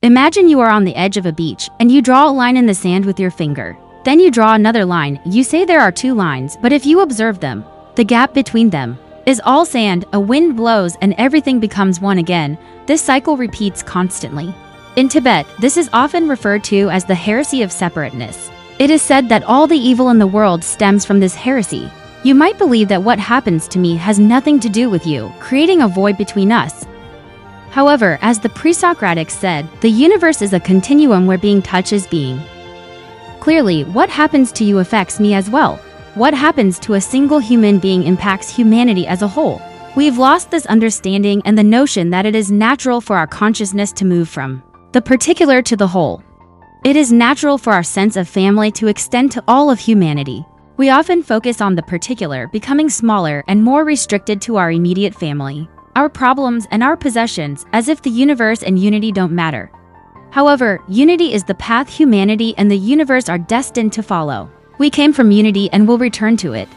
Imagine you are on the edge of a beach and you draw a line in the sand with your finger. Then you draw another line. You say there are two lines, but if you observe them, the gap between them is all sand. A wind blows and everything becomes one again. This cycle repeats constantly. In Tibet, this is often referred to as the Heresy of Separateness. It is said that all the evil in the world stems from this heresy. You might believe that what happens to me has nothing to do with you, creating a void between us. However, as the pre-Socratics said, the universe is a continuum where being touches being. Clearly, what happens to you affects me as well. What happens to a single human being impacts humanity as a whole. We've lost this understanding and the notion that it is natural for our consciousness to move from the particular to the whole. It is natural for our sense of family to extend to all of humanity. We often focus on the particular becoming smaller and more restricted to our immediate family, our problems and our possessions, as if the universe and unity don't matter. However, unity is the path humanity and the universe are destined to follow. We came from unity and will return to it.